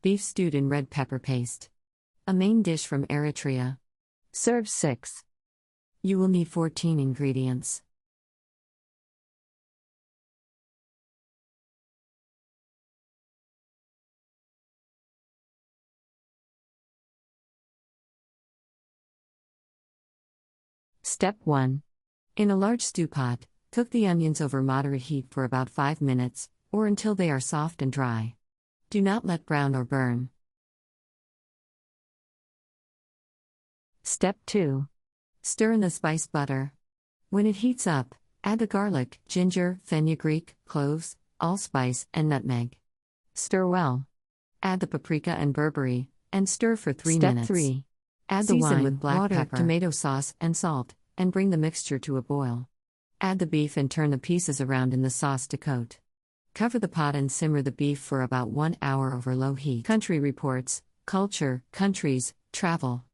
Beef stewed in red pepper paste. A main dish from Eritrea. Serve 6. You will need 14 ingredients. Step 1. In a large stew pot, cook the onions over moderate heat for about 5 minutes, or until they are soft and dry. Do not let brown or burn. Step 2. Stir in the spice butter. When it heats up, add the garlic, ginger, fenugreek, cloves, allspice, and nutmeg. Stir well. Add the paprika and berbere, and stir for 3 minutes. Step 3. Add the wine, with black pepper, tomato sauce, and salt, and bring the mixture to a boil. Add the beef and turn the pieces around in the sauce to coat. Cover the pot and simmer the beef for about 1 hour over low heat. Country Reports, Culture, Countries, Travel.